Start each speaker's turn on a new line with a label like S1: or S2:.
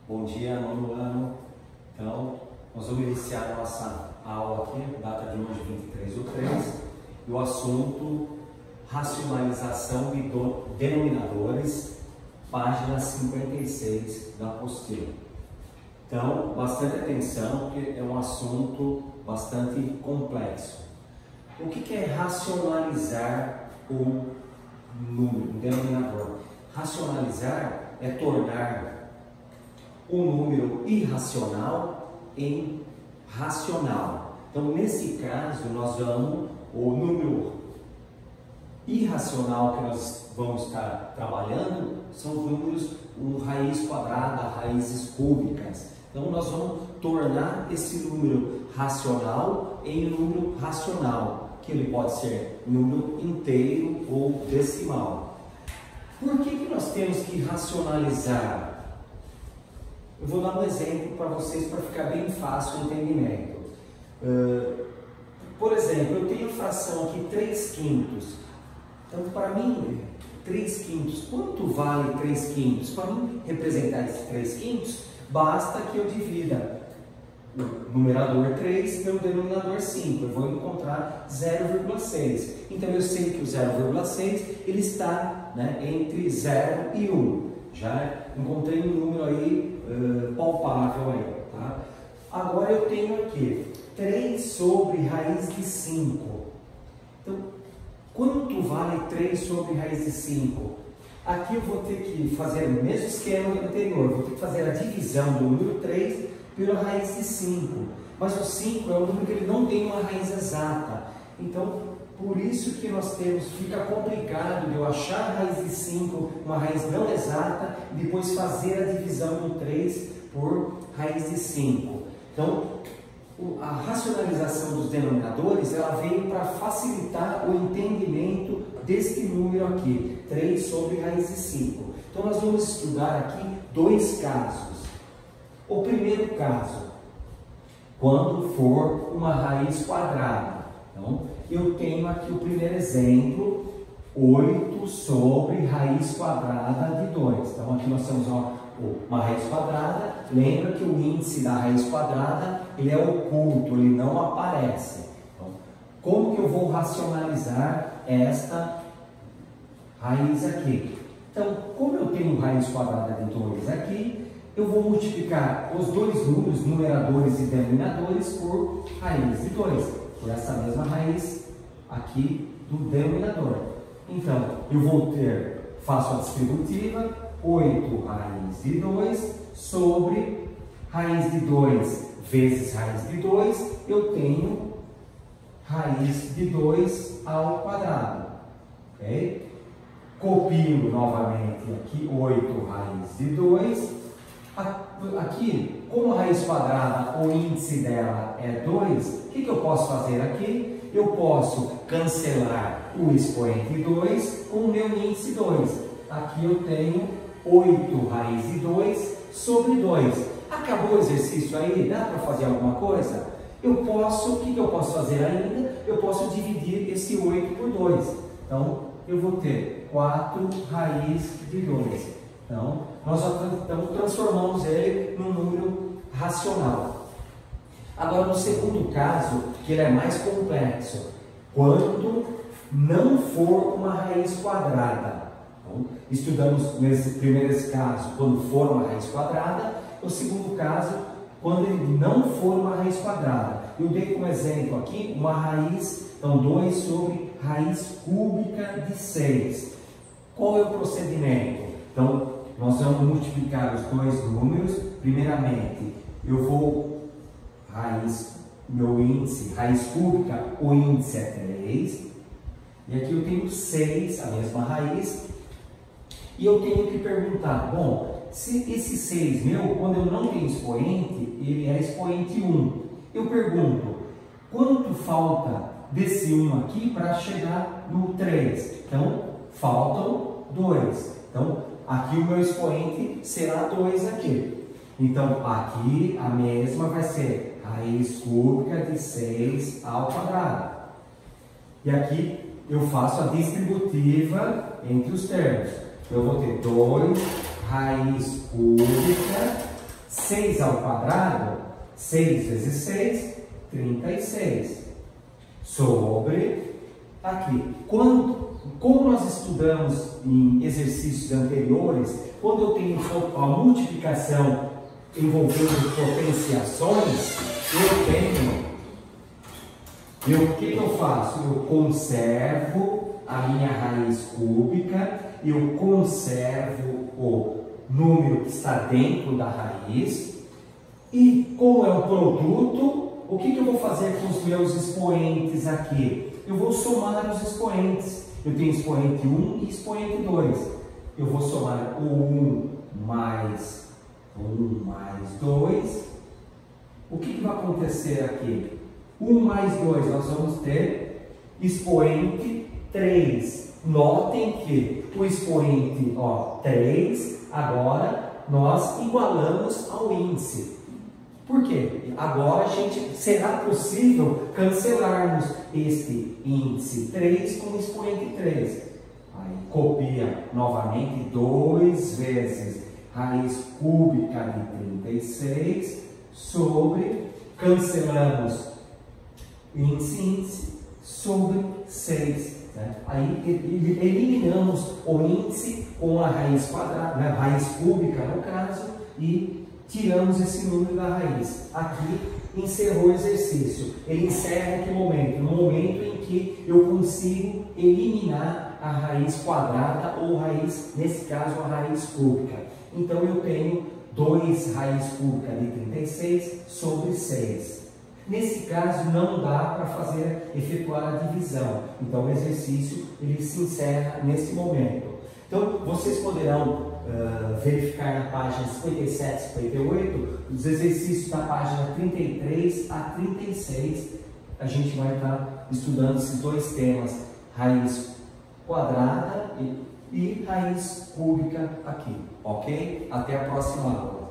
S1: Bom dia, nono ano. Então, nós vamos iniciar a nossa aula aqui, data de hoje, 23/3, e o assunto racionalização de denominadores, página 56 da apostila. Então, bastante atenção, porque é um assunto bastante complexo. O que é racionalizar o número, o denominador? Racionalizar é tornar o número irracional em racional. Então, nesse caso, nós vamos, o número irracional que nós vamos estar trabalhando são números raiz quadrada, raízes cúbicas. Então, nós vamos tornar esse número racional em número racional, que ele pode ser número inteiro ou decimal. Por que nós temos que racionalizar? Eu vou dar um exemplo para vocês para ficar bem fácil o entendimento. Por exemplo, eu tenho a fração aqui 3/5. Então, para mim, 3/5, quanto vale 3/5? Para mim representar esse 3/5, basta que eu divida o numerador 3 pelo denominador 5. Eu vou encontrar 0,6. Então, eu sei que o 0,6 ele está, entre 0 e 1. Já encontrei um número aí palpável aí, tá? Agora eu tenho aqui 3 sobre raiz de 5. Então, quanto vale 3 sobre raiz de 5? Aqui eu vou ter que fazer o mesmo esquema do anterior. Vou ter que fazer a divisão do número 3 pela raiz de 5. Mas o 5 é um número que ele não tem uma raiz exata. Então, por isso que nós temos, fica complicado de eu achar a raiz de 5, uma raiz não exata, e depois fazer a divisão do 3 por raiz de 5. Então, a racionalização dos denominadores, ela veio para facilitar o entendimento deste número aqui, 3 sobre raiz de 5. Então, nós vamos estudar aqui dois casos. O primeiro caso, quando for uma raiz quadrada. Então, eu tenho aqui o primeiro exemplo, 8 sobre raiz quadrada de 2. Então, aqui nós temos uma raiz quadrada. Lembra que o índice da raiz quadrada ele é oculto, ele não aparece. Então, como que eu vou racionalizar esta raiz aqui? Então, como eu tenho raiz quadrada de 2 aqui, eu vou multiplicar os dois números, numeradores e denominadores, por raiz de 2. Por essa mesma raiz aqui do denominador. Então, eu vou ter, faço a distributiva, 8 raiz de 2 sobre raiz de 2 vezes raiz de 2, eu tenho raiz de 2 ao quadrado. Ok? Copio novamente aqui 8 raiz de 2. Aqui, como a raiz quadrada, o índice dela é 2, o que eu posso fazer aqui? Eu posso cancelar o expoente 2 com o meu índice 2. Aqui eu tenho 8 raiz de 2 sobre 2. Acabou o exercício aí? Dá para fazer alguma coisa? Eu posso, o que eu posso fazer ainda? Eu posso dividir esse 8 por 2. Então, eu vou ter 4 raiz de 2. Então, nós já transformamos ele num número racional. Agora, no segundo caso, que ele é mais complexo, quando não for uma raiz quadrada. Então, estudamos nesse primeiro caso, quando for uma raiz quadrada. O segundo caso, quando ele não for uma raiz quadrada. Eu dei como exemplo aqui uma raiz, então 2 sobre raiz cúbica de 6. Qual é o procedimento? Então, nós vamos multiplicar os dois números. Primeiramente, eu vou meu índice, raiz cúbica, o índice é 3. E aqui eu tenho 6, a mesma raiz. E eu tenho que perguntar, bom, se esse 6 meu, quando eu não tenho expoente, ele é expoente 1. Eu pergunto, quanto falta desse 1 aqui para chegar no 3? Então, faltam 2. Então, aqui o meu expoente será 2 aqui. Então, aqui a mesma vai ser raiz cúbica de 6 ao quadrado. E aqui eu faço a distributiva entre os termos. Eu vou ter 2 raiz cúbica 6 ao quadrado, 6 vezes 6, 36. Sobre, aqui, como nós estudamos em exercícios anteriores, quando eu tenho a multiplicação envolvendo potenciações, o que eu faço? Eu conservo a minha raiz cúbica, eu conservo o número que está dentro da raiz, e como é um produto, o que eu vou fazer com os meus expoentes aqui? Eu vou somar os expoentes. Eu tenho expoente 1 e expoente 2. Eu vou somar o 1 mais 2. O que vai acontecer aqui? 1 mais 2, nós vamos ter expoente 3. Notem que o expoente 3, agora nós igualamos ao índice. Por quê? Agora será possível cancelarmos este índice 3 com o expoente 3. Aí copia novamente 2 vezes raiz cúbica de 36 sobre, cancelamos índice sobre 6. Né? Aí eliminamos o índice com a raiz quadrada, né? Raiz cúbica no caso, e tiramos esse número da raiz. Aqui encerrou o exercício. Ele encerra em que momento? No momento em que eu consigo eliminar a raiz quadrada ou raiz, nesse caso, a raiz cúbica. Então eu tenho 2 raiz cúbica de 36 sobre 6. Nesse caso não dá para efetuar a divisão. Então o exercício ele se encerra nesse momento. Então vocês poderão verificar na página 57 e 58 os exercícios da página 33 a 36. A gente vai estar estudando esses dois temas, raiz quadrada e raiz cúbica aqui, ok? Até a próxima aula.